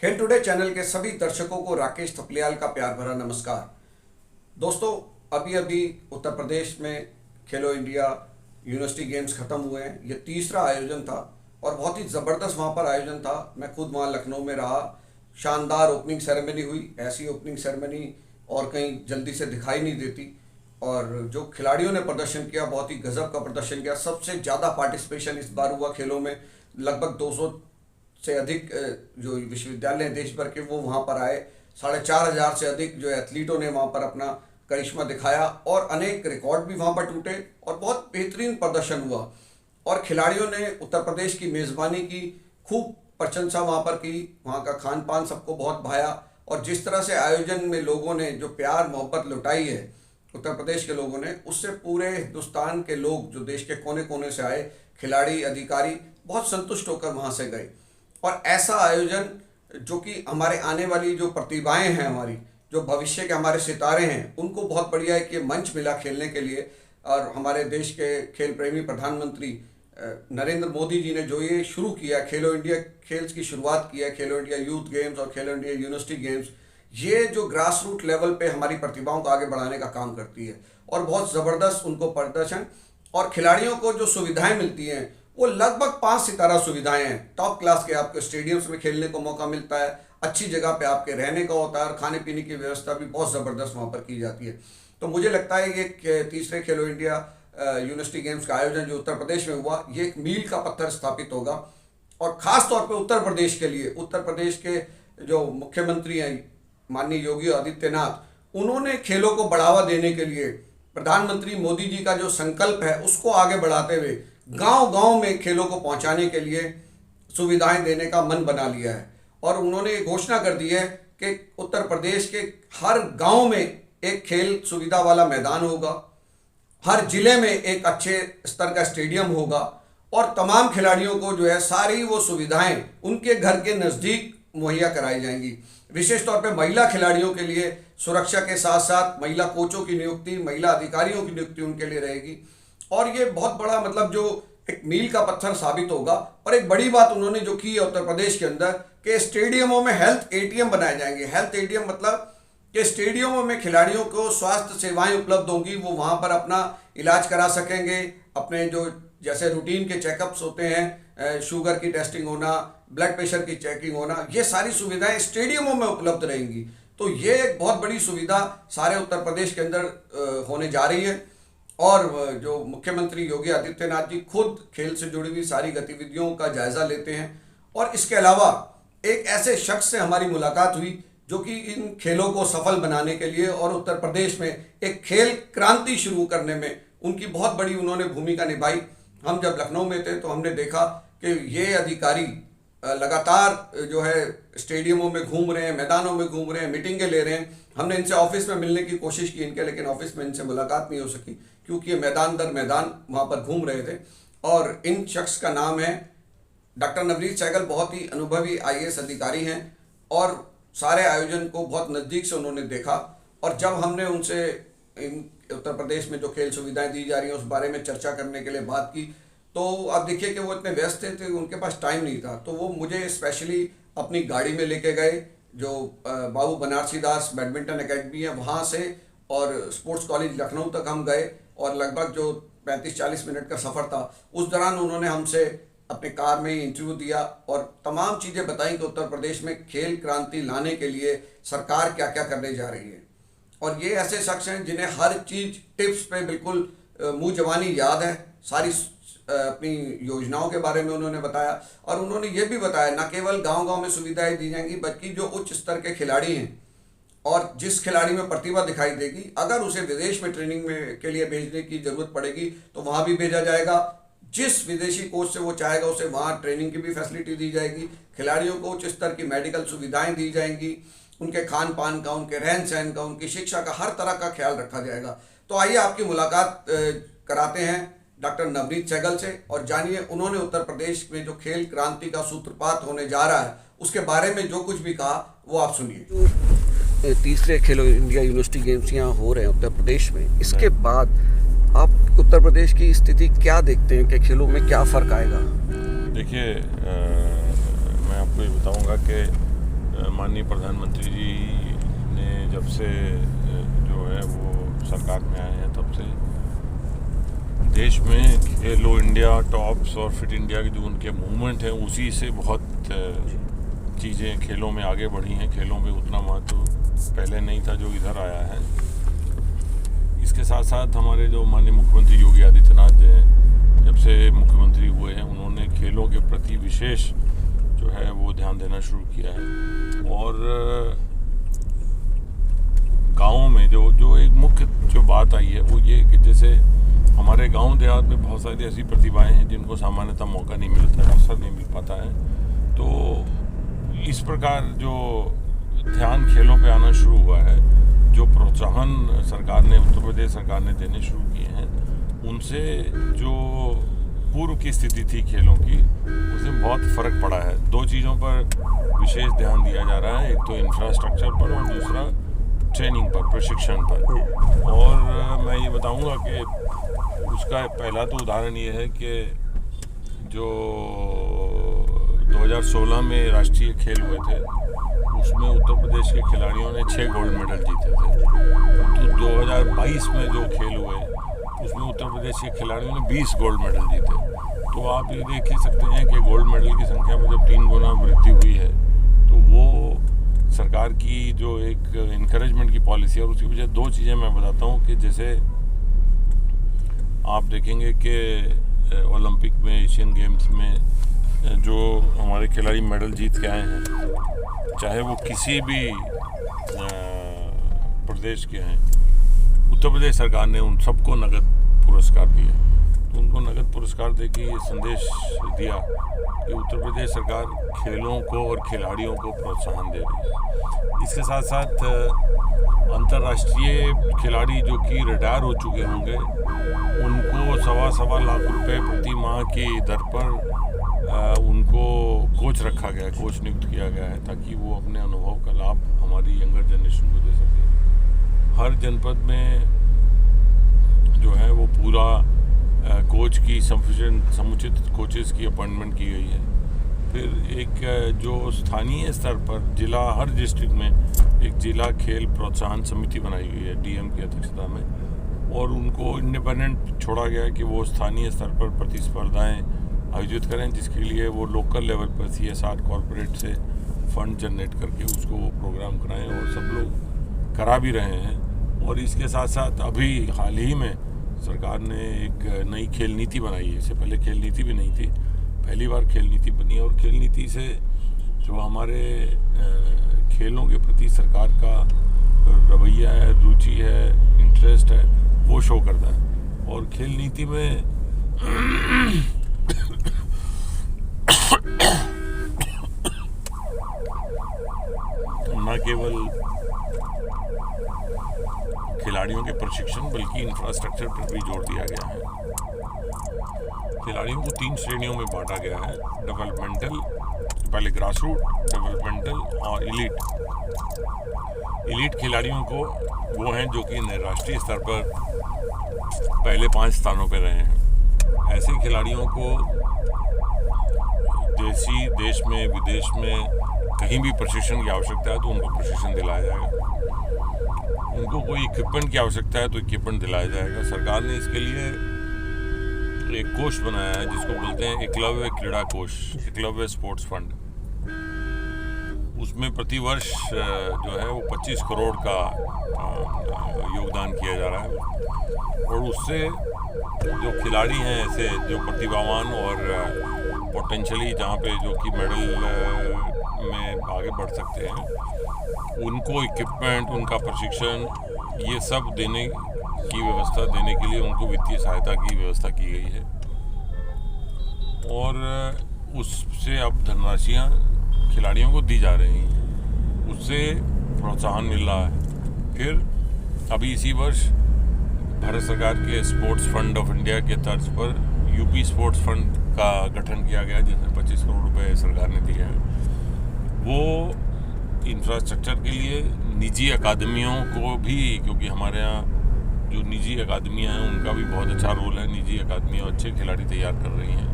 खेल today channel के सभी दर्शकों को राकेश थपलियाल का प्यार भरा नमस्कार। दोस्तों, अभी अभी उत्तर प्रदेश में खेलो इंडिया यूनिवर्सिटी गेम्स खत्म हुए हैं। ये तीसरा आयोजन था और बहुत ही ज़बरदस्त वहाँ पर आयोजन था। मैं खुद वहाँ लखनऊ में रहा। शानदार ओपनिंग सेरेमनी हुई। ऐसी ओपनिंग सेरेमनी और कहीं जल्दी से दिखाई नहीं देती। और जो खिलाड़ियों ने प्रदर्शन किया, बहुत ही गजब का प्रदर्शन किया। सबसे ज़्यादा पार्टिसिपेशन इस बार हुआ खेलों में। लगभग 200 से अधिक जो विश्वविद्यालय हैं देश भर के, वो वहाँ पर आए। 4,500 से अधिक जो एथलीटों ने वहाँ पर अपना करिश्मा दिखाया और अनेक रिकॉर्ड भी वहाँ पर टूटे और बहुत बेहतरीन प्रदर्शन हुआ। और खिलाड़ियों ने उत्तर प्रदेश की मेज़बानी की, खूब प्रशंसा वहाँ पर की। वहाँ का खान पान सबको बहुत भाया और जिस तरह से आयोजन में लोगों ने जो प्यार मोहब्बत लुटाई है उत्तर प्रदेश के लोगों ने, उससे पूरे हिंदुस्तान के लोग जो देश के कोने कोने से आए, खिलाड़ी अधिकारी बहुत संतुष्ट होकर वहाँ से गए। और ऐसा आयोजन जो कि हमारे आने वाली जो प्रतिभाएं हैं, हमारी जो भविष्य के हमारे सितारे हैं, उनको बहुत बढ़िया एक ये मंच मिला खेलने के लिए। और हमारे देश के खेल प्रेमी प्रधानमंत्री नरेंद्र मोदी जी ने जो ये शुरू किया, खेलो इंडिया खेल्स की शुरुआत की है, खेलो इंडिया यूथ गेम्स और खेलो इंडिया यूनिवर्सिटी गेम्स, ये जो ग्रास रूट लेवल पे हमारी प्रतिभाओं को आगे बढ़ाने का काम करती है। और बहुत ज़बरदस्त उनको प्रदर्शन और खिलाड़ियों को जो सुविधाएं मिलती हैं वो लगभग 5 सितारा सुविधाएं हैं। टॉप क्लास के आपको स्टेडियम्स में खेलने को मौका मिलता है, अच्छी जगह पे आपके रहने का होता है और खाने पीने की व्यवस्था भी बहुत ज़बरदस्त वहाँ पर की जाती है। तो मुझे लगता है ये तीसरे खेलो इंडिया यूनिवर्सिटी गेम्स का आयोजन जो उत्तर प्रदेश में हुआ, ये एक मील का पत्थर स्थापित होगा। और ख़ास तौर पर उत्तर प्रदेश के लिए, उत्तर प्रदेश के जो मुख्यमंत्री हैं माननीय योगी आदित्यनाथ, उन्होंने खेलों को बढ़ावा देने के लिए प्रधानमंत्री मोदी जी का जो संकल्प है उसको आगे बढ़ाते हुए गांव-गांव में खेलों को पहुंचाने के लिए सुविधाएं देने का मन बना लिया है। और उन्होंने घोषणा कर दी है कि उत्तर प्रदेश के हर गांव में एक खेल सुविधा वाला मैदान होगा, हर जिले में एक अच्छे स्तर का स्टेडियम होगा और तमाम खिलाड़ियों को जो है सारी वो सुविधाएं उनके घर के नज़दीक मुहैया कराई जाएंगी। विशेष तौर पे महिला खिलाड़ियों के लिए सुरक्षा के साथ साथ महिला कोचों की नियुक्ति, महिला अधिकारियों की नियुक्ति उनके लिए रहेगी। और ये बहुत बड़ा मतलब जो एक मील का पत्थर साबित होगा। और एक बड़ी बात उन्होंने जो की है उत्तर प्रदेश के अंदर कि स्टेडियमों में हेल्थ एटीएम बनाए जाएंगे। हेल्थ एटीएम मतलब कि स्टेडियमों में खिलाड़ियों को स्वास्थ्य सेवाएं उपलब्ध होंगी, वो वहाँ पर अपना इलाज करा सकेंगे। अपने जो जैसे रूटीन के चेकअप्स होते हैं, शुगर की टेस्टिंग होना, ब्लड प्रेशर की चेकिंग होना, ये सारी सुविधाएं स्टेडियमों में उपलब्ध रहेंगी। तो ये एक बहुत बड़ी सुविधा सारे उत्तर प्रदेश के अंदर होने जा रही है। और जो मुख्यमंत्री योगी आदित्यनाथ जी खुद खेल से जुड़ी हुई सारी गतिविधियों का जायजा लेते हैं। और इसके अलावा एक ऐसे शख्स से हमारी मुलाकात हुई जो कि इन खेलों को सफल बनाने के लिए और उत्तर प्रदेश में एक खेल क्रांति शुरू करने में उनकी बहुत बड़ी उन्होंने भूमिका निभाई। हम जब लखनऊ में थे तो हमने देखा कि ये अधिकारी लगातार जो है स्टेडियमों में घूम रहे हैं, मैदानों में घूम रहे हैं, मीटिंगें ले रहे हैं। हमने इनसे ऑफिस में मिलने की कोशिश की इनके, लेकिन ऑफिस में इनसे मुलाकात नहीं हो सकी क्योंकि ये मैदान दर मैदान वहाँ पर घूम रहे थे। और इन शख्स का नाम है डॉक्टर नवनीत सहगल। बहुत ही अनुभवी IAS अधिकारी हैं और सारे आयोजन को बहुत नज़दीक से उन्होंने देखा। और जब हमने उनसे इन उत्तर प्रदेश में जो खेल सुविधाएं दी जा रही हैं उस बारे में चर्चा करने के लिए बात की, तो आप देखिए कि वो इतने व्यस्त थे उनके पास टाइम नहीं था। तो वो मुझे स्पेशली अपनी गाड़ी में लेके गए, जो बाबू बनारसी दास बैडमिंटन एकेडमी है वहाँ से, और स्पोर्ट्स कॉलेज लखनऊ तक हम गए। और लगभग जो 35-40 मिनट का सफ़र था उस दौरान उन्होंने हमसे अपने कार में इंटरव्यू दिया और तमाम चीज़ें बताई कि उत्तर प्रदेश में खेल क्रांति लाने के लिए सरकार क्या क्या करने जा रही है। और ये ऐसे शख्स हैं जिन्हें हर चीज़ टिप्स पे बिल्कुल मुँह जबानी याद है। सारी अपनी योजनाओं के बारे में उन्होंने बताया। और उन्होंने ये भी बताया न केवल गांव-गांव में सुविधाएं दी जाएंगी, बल्कि जो उच्च स्तर के खिलाड़ी हैं और जिस खिलाड़ी में प्रतिभा दिखाई देगी, अगर उसे विदेश में ट्रेनिंग में के लिए भेजने की ज़रूरत पड़ेगी तो वहाँ भी भेजा जाएगा। जिस विदेशी कोच से वो चाहेगा उसे वहाँ ट्रेनिंग की भी फैसिलिटी दी जाएगी। खिलाड़ियों को उच्च स्तर की मेडिकल सुविधाएं दी जाएंगी, उनके खान पान का, उनके रहन सहन का, उनकी शिक्षा का, हर तरह का ख्याल रखा जाएगा। तो आइए आपकी मुलाकात कराते हैं डॉक्टर नवनीत सहगल से और जानिए उन्होंने उत्तर प्रदेश में जो खेल क्रांति का सूत्रपात होने जा रहा है उसके बारे में जो कुछ भी कहा वो आप सुनिए। तीसरे खेलो इंडिया यूनिवर्सिटी गेम्स यहाँ हो रहे हैं उत्तर प्रदेश में, इसके बाद आप उत्तर प्रदेश की स्थिति क्या देखते हैं कि खेलों में क्या फ़र्क आएगा? देखिए, मैं आपको ये बताऊंगा कि माननीय प्रधानमंत्री जी ने जब से जो है वो सरकार में आए हैं तब से देश में खेलो इंडिया टॉप्स और फिट इंडिया के जो उनके मूवमेंट हैं उसी से बहुत चीज़ें खेलों में आगे बढ़ी हैं। खेलों में उतना महत्व पहले नहीं था जो इधर आया है। इसके साथ साथ हमारे जो माननीय मुख्यमंत्री योगी आदित्यनाथ हैं जब से मुख्यमंत्री हुए हैं उन्होंने खेलों के प्रति विशेष जो है वो ध्यान देना शुरू किया है। और गाँव में जो एक मुख्य जो बात आई है वो ये कि जैसे हमारे गांव देहात में बहुत सारी ऐसी प्रतिभाएं हैं जिनको सामान्यतः मौका नहीं मिलता है, अवसर नहीं मिल पाता है। तो इस प्रकार जो ध्यान खेलों पे आना शुरू हुआ है, जो प्रोत्साहन सरकार ने उत्तर प्रदेश सरकार ने देने शुरू किए हैं, उनसे जो पूर्व की स्थिति थी खेलों की उसमें बहुत फ़र्क पड़ा है। दो चीज़ों पर विशेष ध्यान दिया जा रहा है, एक तो इंफ्रास्ट्रक्चर पर और दूसरा ट्रेनिंग पर, प्रशिक्षण पर। और मैं ये बताऊंगा कि उसका पहला तो उदाहरण ये है कि जो 2016 में राष्ट्रीय खेल हुए थे उसमें उत्तर प्रदेश के खिलाड़ियों ने 6 गोल्ड मेडल जीते थे। तो 2022 में जो खेल हुए उसमें उत्तर प्रदेश के खिलाड़ियों ने 20 गोल्ड मेडल जीते। तो आप ये देख ही सकते हैं कि गोल्ड मेडल की संख्या में जब 3 गुना वृद्धि हुई है तो वो सरकार की जो एक इनकरेजमेंट की पॉलिसी है। और उसकी वजह 2 चीज़ें मैं बताता हूँ कि जैसे आप देखेंगे कि ओलंपिक में, एशियन गेम्स में जो हमारे खिलाड़ी मेडल जीत के आए हैं, चाहे वो किसी भी प्रदेश के हैं, उत्तर प्रदेश सरकार ने उन सबको नगद पुरस्कार दिए। तो उनको नगद पुरस्कार देके ये संदेश दिया कि उत्तर प्रदेश सरकार खेलों को और खिलाड़ियों को प्रोत्साहन दे रही है। इसके साथ साथ अंतर्राष्ट्रीय खिलाड़ी जो कि रिटायर हो चुके होंगे उनको 1.25 लाख रुपए प्रति माह की दर पर उनको कोच रखा गया है, कोच नियुक्त किया गया है ताकि वो अपने अनुभव का लाभ हमारी यंगर जनरेशन को दे सके। हर जनपद में जो है वो पूरा कोच की समुचित कोचेस की अपॉइंटमेंट की गई है। फिर एक जो स्थानीय स्तर पर जिला, हर डिस्ट्रिक्ट में एक जिला खेल प्रोत्साहन समिति बनाई गई है डीएम की अध्यक्षता में, और उनको इंडिपेंडेंट छोड़ा गया है कि वो स्थानीय स्तर पर प्रतिस्पर्धाएं आयोजित करें, जिसके लिए वो लोकल लेवल पर CSR कॉरपोरेट से फंड जनरेट करके उसको वो प्रोग्राम कराएं, और सब लोग करा भी रहे हैं। और इसके साथ साथ अभी हाल ही में सरकार ने एक नई खेल नीति बनाई है। इससे पहले खेल नीति भी नहीं थी, पहली बार खेल नीति बनी है। और खेल नीति से जो हमारे खेलों के प्रति सरकार का रवैया है, रुचि है, इंटरेस्ट है, वो शो करता है। और खेल नीति में न केवल खिलाड़ियों के प्रशिक्षण बल्कि इंफ्रास्ट्रक्चर पर भी जोर दिया गया है। खिलाड़ियों को 3 श्रेणियों में बांटा गया है, डेवलपमेंटल, पहले ग्रासरूट, डेवलपमेंटल और इलीट। इलीट खिलाड़ियों को वो हैं जो कि राष्ट्रीय स्तर पर पहले 5 स्थानों पर रहे हैं। ऐसे खिलाड़ियों को देश में, विदेश में कहीं भी प्रशिक्षण की आवश्यकता है तो उनको प्रशिक्षण दिलाया जाएगा। उनको कोई इक्विपमेंट की आवश्यकता है तो इक्विपमेंट दिलाया जाएगा। सरकार ने इसके लिए एक कोष बनाया है जिसको बोलते हैं एकलव्य क्रीड़ा कोष, एकलव्य स्पोर्ट्स फंड। उसमें प्रति वर्ष जो है वो 25 करोड़ का योगदान किया जा रहा है। और उससे जो खिलाड़ी हैं ऐसे जो प्रतिभावान और पोटेंशियली जहाँ पे जो कि मेडल में आगे बढ़ सकते हैं, उनको इक्विपमेंट, उनका प्रशिक्षण, ये सब देने की व्यवस्था देने के लिए उनको वित्तीय सहायता की व्यवस्था की गई है। और उससे अब धनराशियाँ खिलाड़ियों को दी जा रही हैं, उससे प्रोत्साहन मिल रहा है। फिर अभी इसी वर्ष भारत सरकार के स्पोर्ट्स फंड ऑफ इंडिया के तर्ज पर यूपी स्पोर्ट्स फंड का गठन किया गया, जिसमें 25 करोड़ रुपए सरकार ने दिए हैं। वो इंफ्रास्ट्रक्चर के लिए निजी अकादमियों को भी, क्योंकि हमारे यहाँ जो निजी अकादमियाँ हैं उनका भी बहुत अच्छा रोल है, निजी अकादमियाँ अच्छे खिलाड़ी तैयार कर रही हैं।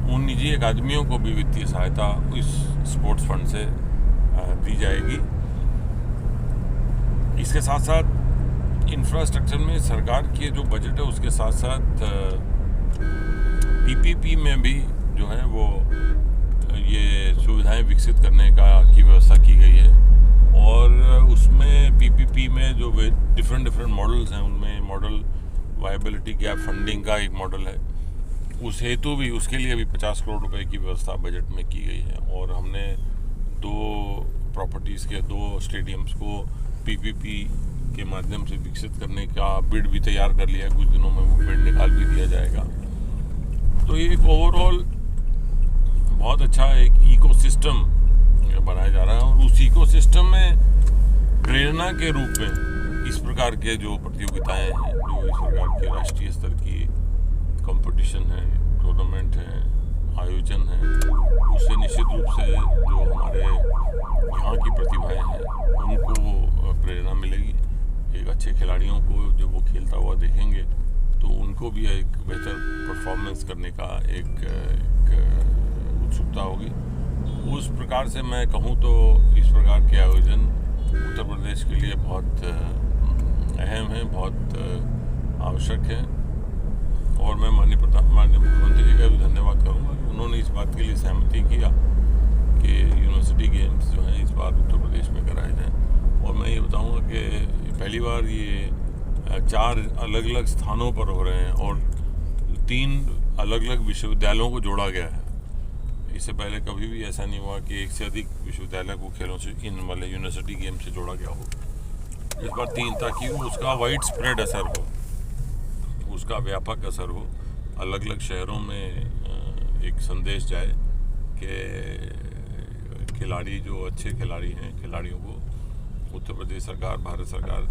उन निजी अकादमियों को भी वित्तीय सहायता इस स्पोर्ट्स फंड से दी जाएगी। इसके साथ साथ इंफ्रास्ट्रक्चर में सरकार की जो बजट है उसके साथ साथ पीपीपी में भी जो है वो ये सुविधाएं विकसित करने की व्यवस्था की गई है। और उसमें पीपीपी में जो डिफरेंट मॉडल्स हैं उनमें मॉडल वायबिलिटी गैप फंडिंग का एक मॉडल है, उस हेतु भी उसके लिए भी 50 करोड़ रुपए की व्यवस्था बजट में की गई है। और हमने 2 प्रॉपर्टीज़ के 2 स्टेडियम्स को पीपीपी के माध्यम से विकसित करने का बिड भी तैयार कर लिया है। कुछ दिनों में वो बिड निकाल भी दिया जाएगा। तो ये एक ओवरऑल बहुत अच्छा एक इकोसिस्टम बनाया जा रहा है। और उस इकोसिस्टम में प्रेरणा के रूप में इस प्रकार के जो प्रतियोगिताएं हैं, जो इस प्रकार के राष्ट्रीय स्तर की कंपटीशन है, टूर्नामेंट है, आयोजन है, उससे निश्चित रूप से जो हमारे यहाँ की प्रतिभाएं हैं उनको प्रेरणा मिलेगी। एक अच्छे खिलाड़ियों को जब वो खेलता हुआ देखेंगे तो उनको भी एक बेहतर परफॉर्मेंस करने का एक उत्सुकता होगी। उस प्रकार से मैं कहूँ तो इस प्रकार के आयोजन उत्तर प्रदेश के लिए बहुत अहम है, बहुत आवश्यक है। और मैं माननीय मुख्यमंत्री जी का भी धन्यवाद करूँगा कि उन्होंने इस बात के लिए सहमति किया कि यूनिवर्सिटी गेम्स जो हैं इस बार उत्तर प्रदेश में कराए जाएँ। और मैं ये बताऊँगा कि पहली बार ये 4 अलग अलग स्थानों पर हो रहे हैं और 3 अलग अलग विश्वविद्यालयों को जोड़ा गया है। इससे पहले कभी भी ऐसा नहीं हुआ कि एक से अधिक विश्वविद्यालय को खेलों से इन वाले यूनिवर्सिटी गेम से जोड़ा गया हो। इस बार 3, ताकि उसका वाइड स्प्रेड असर हो, उसका व्यापक असर हो, अलग अलग शहरों में एक संदेश जाए कि खिलाड़ी जो अच्छे खिलाड़ी हैं, खिलाड़ियों को उत्तर प्रदेश सरकार, भारत सरकार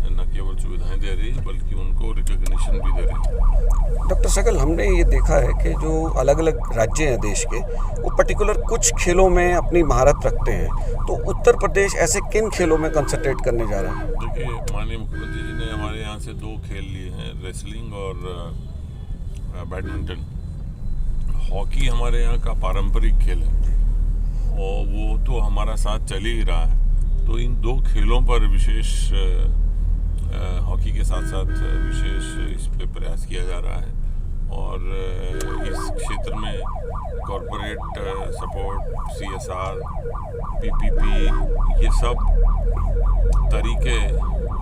न केवल सुविधाएं दे रही है बल्कि उनको रिकॉग्निशन भी दे रही है। डॉक्टर सहगल, हमने ये देखा है कि जो अलग अलग राज्य हैं देश के, वो पर्टिकुलर कुछ खेलों में अपनी महारत रखते हैं। तो उत्तर प्रदेश ऐसे किन खेलों में कंसंट्रेट करने जा रहा है? देखिए, माननीय मुख्यमंत्री जी ने हमारे यहाँ से 2 खेल लिए हैं, रेसलिंग और बैडमिंटन। हॉकी हमारे यहाँ का पारंपरिक खेल है और वो तो हमारा साथ चल ही रहा है। तो इन 2 खेलों पर विशेष हॉकी के साथ साथ विशेष इस पे प्रयास किया जा रहा है। और इस क्षेत्र में कॉरपोरेट सपोर्ट, CSR, पीपीपी, ये सब तरीके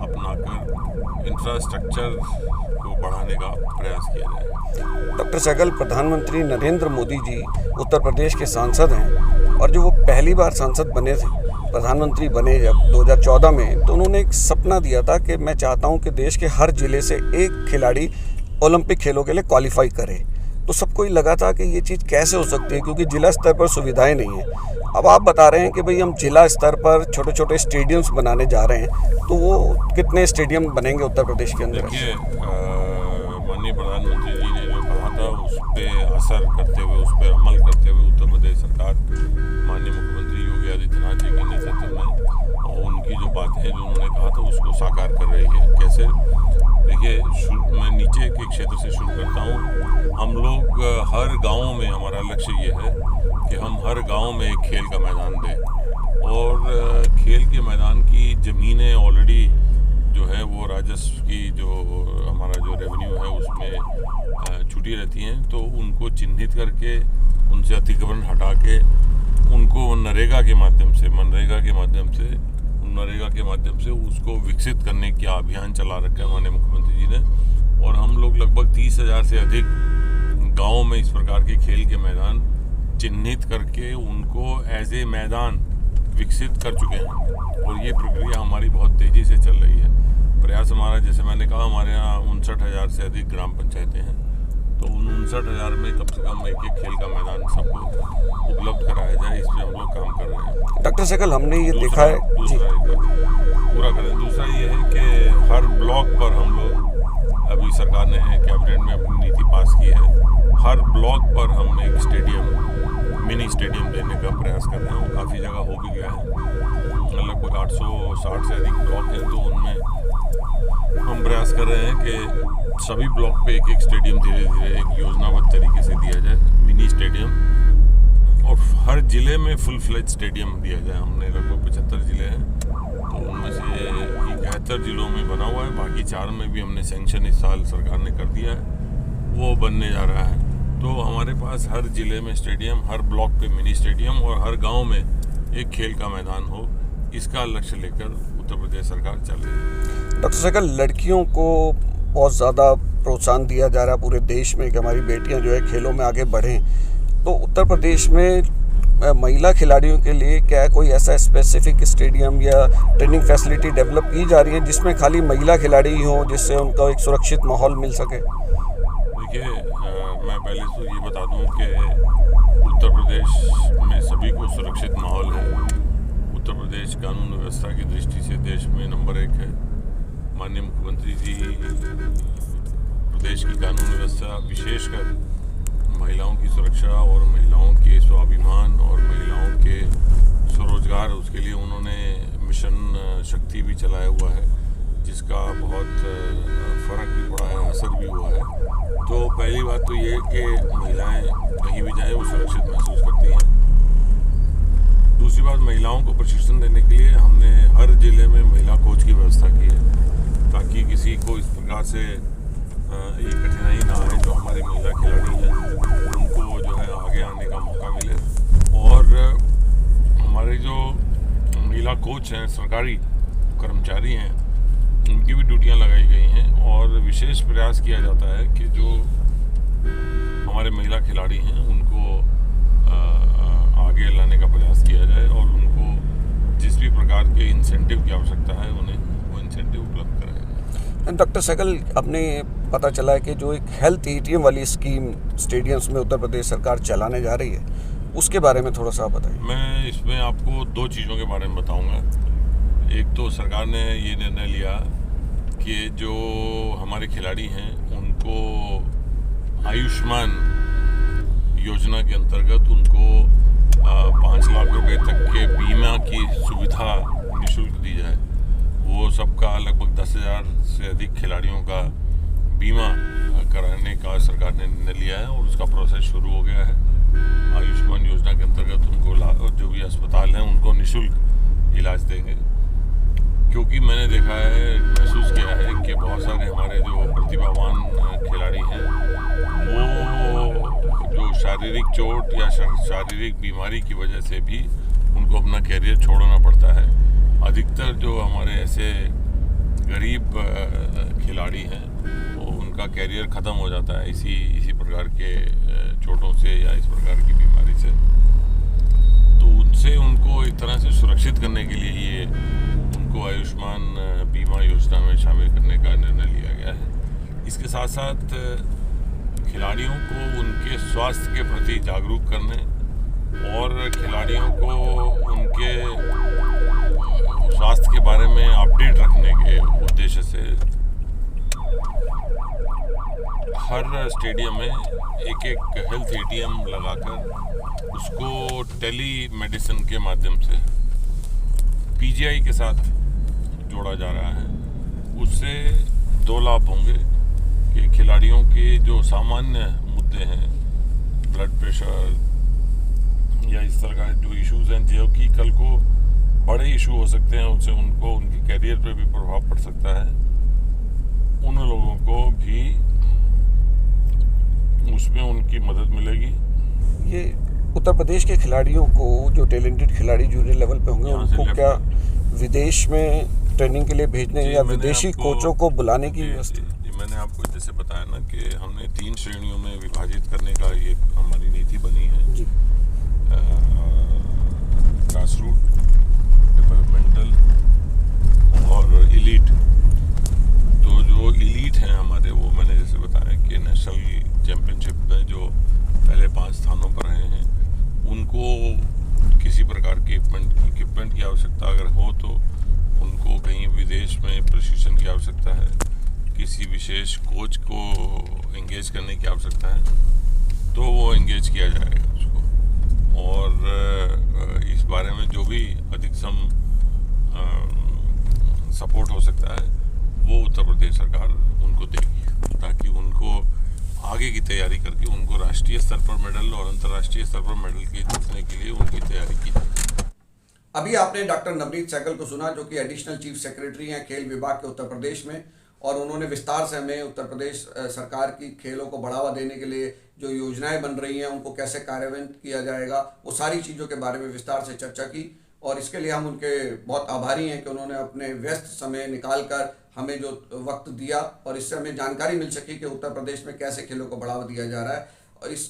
अपनाकर इंफ्रास्ट्रक्चर को बढ़ाने का प्रयास किया जाएगा। डॉक्टर सहगल, प्रधानमंत्री नरेंद्र मोदी जी उत्तर प्रदेश के सांसद हैं और जो वो पहली बार सांसद बने थे, प्रधानमंत्री बने जब 2014 में, तो उन्होंने एक सपना दिया था कि मैं चाहता हूं कि देश के हर जिले से एक खिलाड़ी ओलंपिक खेलों के लिए क्वालिफाई करे। तो सबको ही लगा था कि ये चीज़ कैसे हो सकती है, क्योंकि जिला स्तर पर सुविधाएं नहीं हैं। अब आप बता रहे हैं कि भाई हम जिला स्तर पर छोटे छोटे स्टेडियम्स बनाने जा रहे हैं, तो वो कितने स्टेडियम बनेंगे उत्तर प्रदेश के अंदर? देखिए, माननीय प्रधानमंत्री जी ने जो कहा था उस पर असर करते हुए, उस पर अमल करते हुए उत्तर प्रदेश सरकार माननीय मुख्यमंत्री योगी आदित्यनाथ जी के नेतृत्व में और उनकी जो बातें हैं, जो उन्होंने कहा था, उसको साकार कर रही है। कैसे? देखिए, मैं नीचे के क्षेत्र से शुरू करता हूँ। हम लोग हर गांव में, हमारा लक्ष्य ये है कि हम हर गांव में एक खेल का मैदान दें और खेल के मैदान की ज़मीनें ऑलरेडी जो है वो राजस्व की जो हमारा जो रेवेन्यू है उसमें छुटी रहती हैं, तो उनको चिन्हित करके उनसे अतिक्रमण हटा के उनको मनरेगा के माध्यम से उसको विकसित करने का अभियान चला रखा है माननीय मुख्यमंत्री जी ने। और हम लोग लगभग 30,000 से अधिक गाँव में इस प्रकार के खेल के मैदान चिन्हित करके उनको एज ए मैदान विकसित कर चुके हैं। और ये प्रक्रिया हमारी बहुत तेज़ी से चल रही है। प्रयास हमारा, जैसे मैंने कहा, हमारे यहाँ 59,000 से अधिक ग्राम पंचायतें हैं, तो उन 59,000 में कम से कम एक खेल का मैदान सबको उपलब्ध कराया जाए, इस पर हम लोग काम कर रहे हैं। डॉक्टर सहगल, हमने ये देखा है, पूरा करें। दूसरा ये है कि हर ब्लॉक पर हम लोग, अभी सरकार ने कैबिनेट में अपनी नीति पास की है, हर ब्लॉक पर हम एक स्टेडियम, मिनी स्टेडियम देने का प्रयास कर रहे हैं। वो काफ़ी जगह हो भी गया है, लगभग 860 से अधिक ब्लॉक हैं, तो उनमें हम प्रयास कर रहे हैं कि सभी ब्लॉक पे एक स्टेडियम धीरे धीरे एक योजनाबद्ध तरीके से दिया जाए, मिनी स्टेडियम। और हर ज़िले में फुल फ्लेज स्टेडियम दिया जाए। हमने लगभग 75 ज़िले हैं, तो उनमें से 71 ज़िलों में बना हुआ है, बाकी 4 में भी हमने सेंक्शन इस साल सरकार ने कर दिया है, वो बनने जा रहा है। तो हमारे पास हर ज़िले में स्टेडियम, हर ब्लॉक पे मिनी स्टेडियम और हर गांव में एक खेल का मैदान हो, इसका लक्ष्य लेकर उत्तर प्रदेश सरकार चल रही है। डॉक्टर सहगल, लड़कियों को बहुत ज़्यादा प्रोत्साहन दिया जा रहा है पूरे देश में कि हमारी बेटियां जो है खेलों में आगे बढ़ें, तो उत्तर प्रदेश में महिला खिलाड़ियों के लिए क्या कोई ऐसा स्पेसिफिक स्टेडियम या ट्रेनिंग फैसिलिटी डेवलप की जा रही है जिसमें खाली महिला खिलाड़ी ही हों, जिससे उनका एक सुरक्षित माहौल मिल सके? देखिए, मैं पहले तो ये बता दूं कि उत्तर प्रदेश में सभी को सुरक्षित माहौल है। उत्तर प्रदेश कानून व्यवस्था की दृष्टि से देश में नंबर 1 है। माननीय मुख्यमंत्री जी प्रदेश की कानून व्यवस्था, विशेषकर महिलाओं की सुरक्षा और महिलाओं के स्वाभिमान और महिलाओं के स्वरोजगार, उसके लिए उन्होंने मिशन शक्ति भी चलाया हुआ है, जिसका बहुत फ़र्क भी पड़ा है, असर भी हुआ है। तो पहली बात तो ये कि महिलाएं कहीं भी जाएं वो सुरक्षित महसूस करती हैं। दूसरी बात, महिलाओं को प्रशिक्षण देने के लिए हमने हर ज़िले में महिला कोच की व्यवस्था की है, ताकि किसी को इस प्रकार से ये कठिनाई ना आए। जो हमारी महिला खिलाड़ी हैं उनको जो है आगे आने का मौका मिले। और हमारे जो महिला कोच हैं, सरकारी कर्मचारी हैं, उनकी भी ड्यूटियां लगाई गई हैं और विशेष प्रयास किया जाता है कि जो हमारे महिला खिलाड़ी हैं उनको आगे लाने का प्रयास किया जाए और उनको जिस भी प्रकार के इंसेंटिव की आवश्यकता है उन्हें वो इंसेंटिव उपलब्ध कराया जाए। डॉक्टर सहगल, अपने पता चला है कि जो एक हेल्थ ATM वाली स्कीम स्टेडियम्स में उत्तर प्रदेश सरकार चलाने जा रही है, उसके बारे में थोड़ा सा बताइए। मैं इसमें आपको 2 चीज़ों के बारे में बताऊंगा। एक तो सरकार ने ये निर्णय लिया कि जो हमारे खिलाड़ी हैं उनको आयुष्मान योजना के अंतर्गत उनको 5 लाख रुपए तक के बीमा की सुविधा निःशुल्क दी जाए। वो सबका लगभग 10,000 से अधिक खिलाड़ियों का बीमा कराने का सरकार ने निर्णय लिया है और उसका प्रोसेस शुरू हो गया है। आयुष्मान योजना के अंतर्गत उनको जो भी अस्पताल हैं उनको निःशुल्क इलाज देंगे, क्योंकि मैंने देखा है, महसूस किया है कि बहुत सारे हमारे जो प्रतिभावान खिलाड़ी हैं वो जो शारीरिक चोट या शारीरिक बीमारी की वजह से भी उनको अपना कैरियर छोड़ना पड़ता है। अधिकतर जो हमारे ऐसे गरीब खिलाड़ी हैं वो उनका कैरियर ख़त्म हो जाता है इसी प्रकार के चोटों से या इस प्रकार की बीमारी से। तो उनसे उनको एक तरह से सुरक्षित करने के लिए ये उनको आयुष्मान बीमा योजना में शामिल करने का निर्णय लिया गया है। इसके साथ साथ खिलाड़ियों को उनके स्वास्थ्य के प्रति जागरूक करने और खिलाड़ियों को उनके स्वास्थ्य के बारे में अपडेट रखने के उद्देश्य से हर स्टेडियम में एक हेल्थ ATM लगाकर उसको टेली मेडिसिन के माध्यम से PGI के साथ जोड़ा जा रहा है। उससे 2 लाभ होंगे कि खिलाड़ियों के जो सामान्य मुद्दे हैं, ब्लड प्रेशर या इस तरह का जो इश्यूज हैं, जो कि कल को बड़े इशू हो सकते हैं, उससे उनको उनके कैरियर पे भी प्रभाव पड़ सकता है, उन लोगों को भी उसमें उनकी मदद मिलेगी। ये उत्तर प्रदेश के खिलाड़ियों को, जो टैलेंटेड खिलाड़ी जूनियर लेवल पे होंगे, उनको क्या विदेश में ट्रेनिंग के लिए भेजने या विदेशी कोचों को बुलाने की व्यवस्था? मैंने आपको जैसे बताया ना कि हमने 3 श्रेणियों में विभाजित करने का ये हमारी नीति बनी है जी। ग्रास रूट, डेवलपमेंटल और इलीट। तो जो इलीट हैं हमारे, वो मैंने जैसे बताया कि नेशनल चैम्पियनशिप में जो पहले 5 स्थानों पर रहे हैं, उनको किसी प्रकार के इक्विपमेंट की आवश्यकता अगर हो तो उनको कहीं विदेश में प्रशिक्षण की आवश्यकता है, किसी विशेष कोच को एंगेज करने की आवश्यकता है, तो वो एंगेज किया जाएगा उसको। और इस बारे में जो भी अधिकतम सपोर्ट हो सकता है वो उत्तर प्रदेश सरकार उनको देगी, ताकि उनको आगे की तैयारी करके उनको राष्ट्रीय स्तर पर मेडल और अंतर्राष्ट्रीय स्तर पर मेडल के जीतने के लिए उनकी तैयारी की जाए। अभी आपने डॉक्टर नवनीत सहगल को सुना, जो कि एडिशनल चीफ सेक्रेटरी हैं खेल विभाग के उत्तर प्रदेश में, और उन्होंने विस्तार से हमें उत्तर प्रदेश सरकार की खेलों को बढ़ावा देने के लिए जो योजनाएं बन रही हैं उनको कैसे कार्यान्वित किया जाएगा, वो सारी चीज़ों के बारे में विस्तार से चर्चा की। और इसके लिए हम उनके बहुत आभारी हैं कि उन्होंने अपने व्यस्त समय निकाल कर हमें जो वक्त दिया और इससे हमें जानकारी मिल सकी कि उत्तर प्रदेश में कैसे खेलों को बढ़ावा दिया जा रहा है। और इस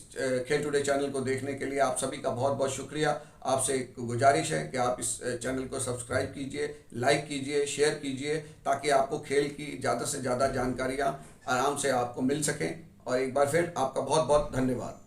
खेल टुडे चैनल को देखने के लिए आप सभी का बहुत बहुत शुक्रिया। आपसे एक गुजारिश है कि आप इस चैनल को सब्सक्राइब कीजिए, लाइक कीजिए, शेयर कीजिए, ताकि आपको खेल की ज़्यादा से ज़्यादा जानकारियाँ आराम से आपको मिल सकें। और एक बार फिर आपका बहुत बहुत धन्यवाद।